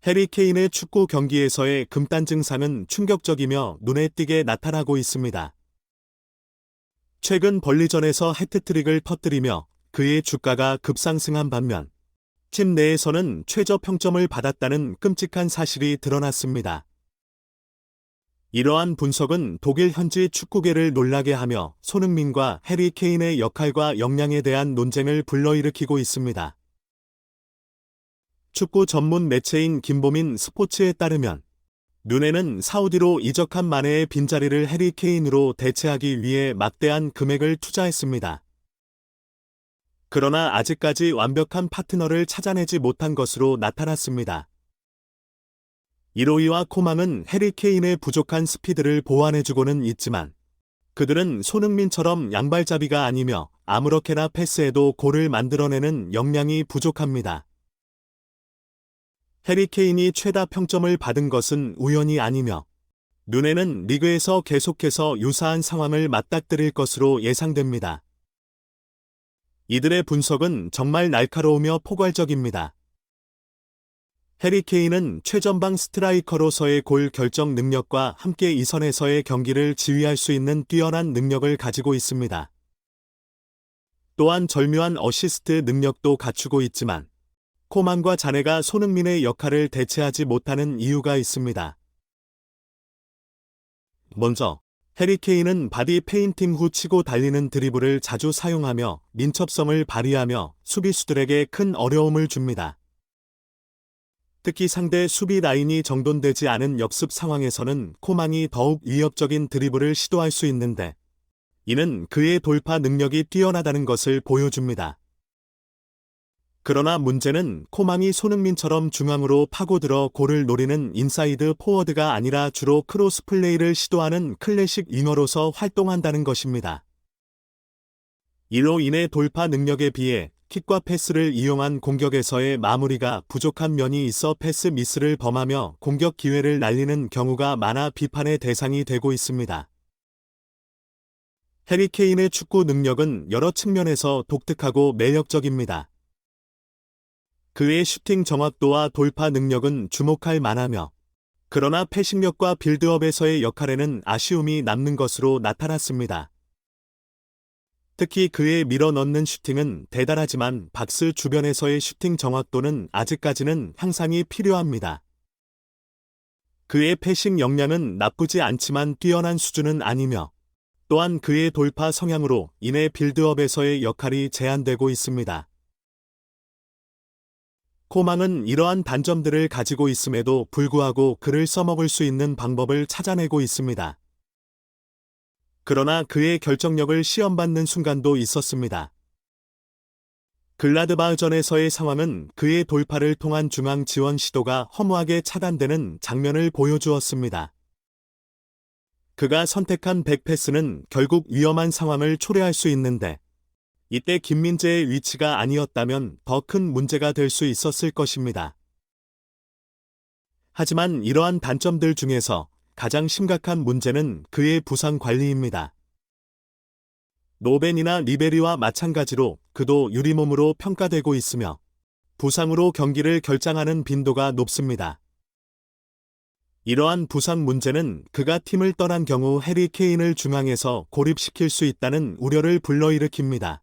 해리 케인의 축구 경기에서의 금단 증상은 충격적이며 눈에 띄게 나타나고 있습니다. 최근 벌리전에서 해트트릭을 터뜨리며 그의 주가가 급상승한 반면 팀 내에서는 최저 평점을 받았다는 끔찍한 사실이 드러났습니다. 이러한 분석은 독일 현지 축구계를 놀라게 하며 손흥민과 해리 케인의 역할과 역량에 대한 논쟁을 불러일으키고 있습니다. 축구 전문 매체인 김보민 스포츠에 따르면 눈에는 사우디로 이적한 마네의 빈자리를 해리 케인으로 대체하기 위해 막대한 금액을 투자했습니다. 그러나 아직까지 완벽한 파트너를 찾아내지 못한 것으로 나타났습니다. 이로이와 코망은 해리 케인의 부족한 스피드를 보완해주고는 있지만 그들은 손흥민처럼 양발잡이가 아니며 아무렇게나 패스해도 골을 만들어내는 역량이 부족합니다. 해리 케인이 최다 평점을 받은 것은 우연이 아니며 눈에는 리그에서 계속해서 유사한 상황을 맞닥뜨릴 것으로 예상됩니다. 이들의 분석은 정말 날카로우며 포괄적입니다. 해리 케인은 최전방 스트라이커로서의 골 결정 능력과 함께 이 선에서의 경기를 지휘할 수 있는 뛰어난 능력을 가지고 있습니다. 또한 절묘한 어시스트 능력도 갖추고 있지만 코만과 자네가 손흥민의 역할을 대체하지 못하는 이유가 있습니다. 먼저 해리 케인은 바디 페인팅 후 치고 달리는 드리블을 자주 사용하며 민첩성을 발휘하며 수비수들에게 큰 어려움을 줍니다. 특히 상대 수비 라인이 정돈되지 않은 역습 상황에서는 코망이 더욱 위협적인 드리블을 시도할 수 있는데 이는 그의 돌파 능력이 뛰어나다는 것을 보여줍니다. 그러나 문제는 코망이 손흥민처럼 중앙으로 파고들어 골을 노리는 인사이드 포워드가 아니라 주로 크로스 플레이를 시도하는 클래식 윙어로서 활동한다는 것입니다. 이로 인해 돌파 능력에 비해 킥과 패스를 이용한 공격에서의 마무리가 부족한 면이 있어 패스 미스를 범하며 공격 기회를 날리는 경우가 많아 비판의 대상이 되고 있습니다. 해리 케인의 축구 능력은 여러 측면에서 독특하고 매력적입니다. 그의 슈팅 정확도와 돌파 능력은 주목할 만하며 그러나 패싱력과 빌드업에서의 역할에는 아쉬움이 남는 것으로 나타났습니다. 특히 그의 밀어넣는 슈팅은 대단하지만 박스 주변에서의 슈팅 정확도는 아직까지는 향상이 필요합니다. 그의 패싱 역량은 나쁘지 않지만 뛰어난 수준은 아니며 또한 그의 돌파 성향으로 인해 빌드업에서의 역할이 제한되고 있습니다. 코망은 이러한 단점들을 가지고 있음에도 불구하고 그를 써먹을 수 있는 방법을 찾아내고 있습니다. 그러나 그의 결정력을 시험받는 순간도 있었습니다. 글라드바흐전에서의 상황은 그의 돌파를 통한 중앙 지원 시도가 허무하게 차단되는 장면을 보여주었습니다. 그가 선택한 백패스는 결국 위험한 상황을 초래할 수 있는데 이때 김민재의 위치가 아니었다면 더 큰 문제가 될 수 있었을 것입니다. 하지만 이러한 단점들 중에서 가장 심각한 문제는 그의 부상 관리입니다. 노벤이나 리베리와 마찬가지로 그도 유리몸으로 평가되고 있으며 부상으로 경기를 결장하는 빈도가 높습니다. 이러한 부상 문제는 그가 팀을 떠난 경우 해리 케인을 중앙에서 고립시킬 수 있다는 우려를 불러일으킵니다.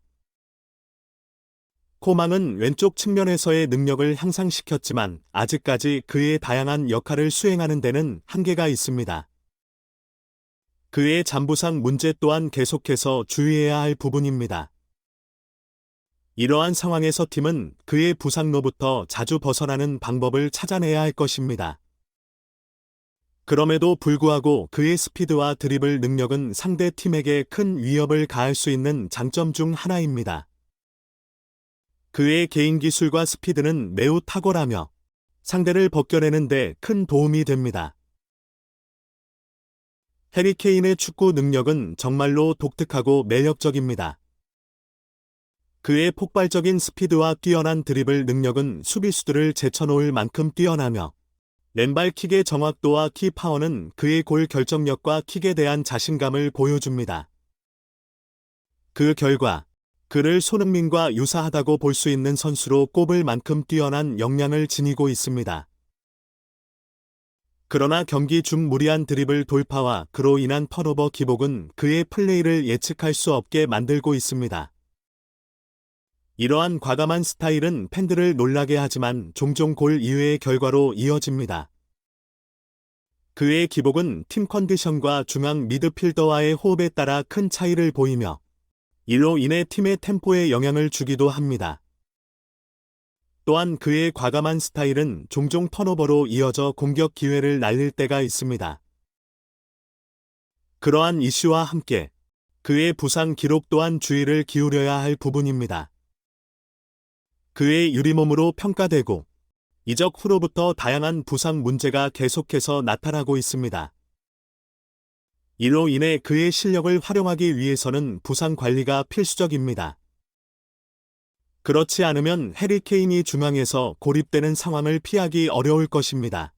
코망은 왼쪽 측면에서의 능력을 향상시켰지만 아직까지 그의 다양한 역할을 수행하는 데는 한계가 있습니다. 그의 잔부상 문제 또한 계속해서 주의해야 할 부분입니다. 이러한 상황에서 팀은 그의 부상로부터 자주 벗어나는 방법을 찾아내야 할 것입니다. 그럼에도 불구하고 그의 스피드와 드리블 능력은 상대 팀에게 큰 위협을 가할 수 있는 장점 중 하나입니다. 그의 개인 기술과 스피드는 매우 탁월하며 상대를 벗겨내는 데 큰 도움이 됩니다. 해리 케인의 축구 능력은 정말로 독특하고 매력적입니다. 그의 폭발적인 스피드와 뛰어난 드리블 능력은 수비수들을 제쳐놓을 만큼 뛰어나며 왼발 킥의 정확도와 키 파워는 그의 골 결정력과 킥에 대한 자신감을 보여줍니다. 그 결과 그를 손흥민과 유사하다고 볼 수 있는 선수로 꼽을 만큼 뛰어난 역량을 지니고 있습니다. 그러나 경기 중 무리한 드리블 돌파와 그로 인한 턴오버 기복은 그의 플레이를 예측할 수 없게 만들고 있습니다. 이러한 과감한 스타일은 팬들을 놀라게 하지만 종종 골 이외의 결과로 이어집니다. 그의 기복은 팀 컨디션과 중앙 미드필더와의 호흡에 따라 큰 차이를 보이며 이로 인해 팀의 템포에 영향을 주기도 합니다. 또한 그의 과감한 스타일은 종종 턴오버로 이어져 공격 기회를 날릴 때가 있습니다. 그러한 이슈와 함께 그의 부상 기록 또한 주의를 기울여야 할 부분입니다. 그의 유리몸으로 평가되고 이적 후로부터 다양한 부상 문제가 계속해서 나타나고 있습니다. 이로 인해 그의 실력을 활용하기 위해서는 부상 관리가 필수적입니다. 그렇지 않으면 해리 케인이 중앙에서 고립되는 상황을 피하기 어려울 것입니다.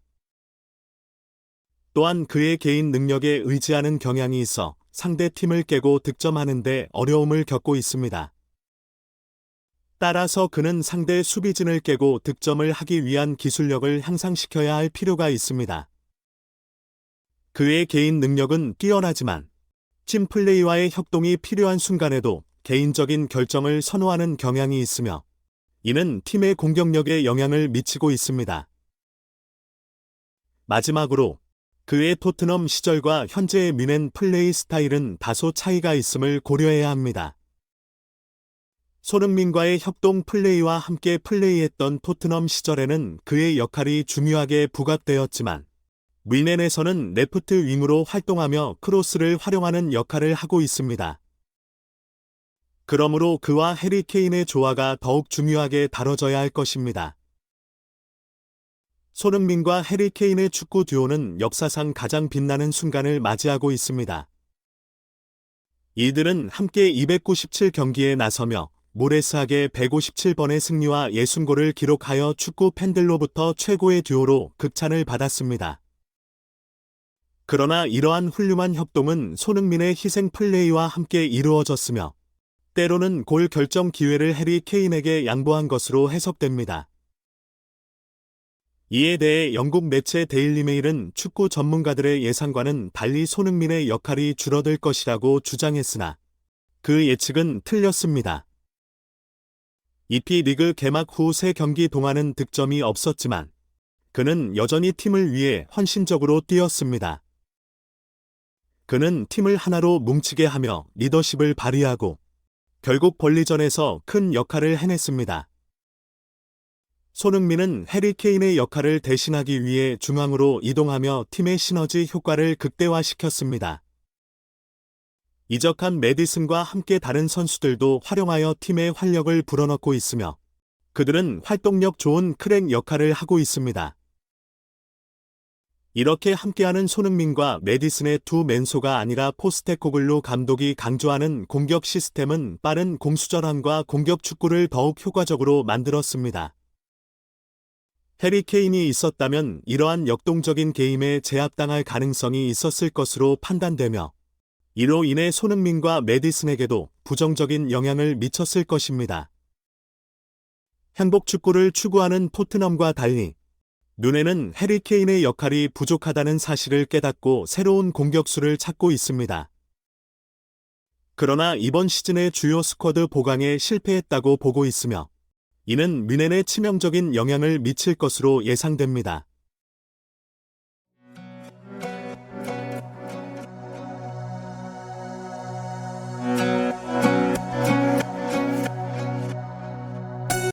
또한 그의 개인 능력에 의지하는 경향이 있어 상대 팀을 깨고 득점하는 데 어려움을 겪고 있습니다. 따라서 그는 상대 수비진을 깨고 득점을 하기 위한 기술력을 향상시켜야 할 필요가 있습니다. 그의 개인 능력은 뛰어나지만 팀 플레이와의 협동이 필요한 순간에도 개인적인 결정을 선호하는 경향이 있으며 이는 팀의 공격력에 영향을 미치고 있습니다. 마지막으로 그의 토트넘 시절과 현재의 뮌헨 플레이 스타일은 다소 차이가 있음을 고려해야 합니다. 손흥민과의 협동 플레이와 함께 플레이했던 토트넘 시절에는 그의 역할이 중요하게 부각되었지만 뮌헨에서는 레프트 윙으로 활동하며 크로스를 활용하는 역할을 하고 있습니다. 그러므로 그와 해리 케인의 조화가 더욱 중요하게 다뤄져야 할 것입니다. 손흥민과 해리 케인의 축구 듀오는 역사상 가장 빛나는 순간을 맞이하고 있습니다. 이들은 함께 297경기에 나서며 모레스하게 157번의 승리와 60골을 기록하여 축구 팬들로부터 최고의 듀오로 극찬을 받았습니다. 그러나 이러한 훌륭한 협동은 손흥민의 희생 플레이와 함께 이루어졌으며 때로는 골 결정 기회를 해리 케인에게 양보한 것으로 해석됩니다. 이에 대해 영국 매체 데일리 메일은 축구 전문가들의 예상과는 달리 손흥민의 역할이 줄어들 것이라고 주장했으나 그 예측은 틀렸습니다. EP 리그 개막 후 3경기 동안은 득점이 없었지만 그는 여전히 팀을 위해 헌신적으로 뛰었습니다. 그는 팀을 하나로 뭉치게 하며 리더십을 발휘하고 결국 벌리전에서 큰 역할을 해냈습니다. 손흥민은 해리 케인의 역할을 대신하기 위해 중앙으로 이동하며 팀의 시너지 효과를 극대화시켰습니다. 이적한 매디슨과 함께 다른 선수들도 활용하여 팀의 활력을 불어넣고 있으며 그들은 활동력 좋은 크랙 역할을 하고 있습니다. 이렇게 함께하는 손흥민과 매디슨의 두 맨소가 아니라 포스테코글루 감독이 강조하는 공격 시스템은 빠른 공수절함과 공격 축구를 더욱 효과적으로 만들었습니다. 해리 케인이 있었다면 이러한 역동적인 게임에 제압당할 가능성이 있었을 것으로 판단되며 이로 인해 손흥민과 매디슨에게도 부정적인 영향을 미쳤을 것입니다. 행복 축구를 추구하는 토트넘과 달리 뮌헨은 해리 케인의 역할이 부족하다는 사실을 깨닫고 새로운 공격수를 찾고 있습니다. 그러나 이번 시즌의 주요 스쿼드 보강에 실패했다고 보고 있으며 이는 뮌헨에 치명적인 영향을 미칠 것으로 예상됩니다.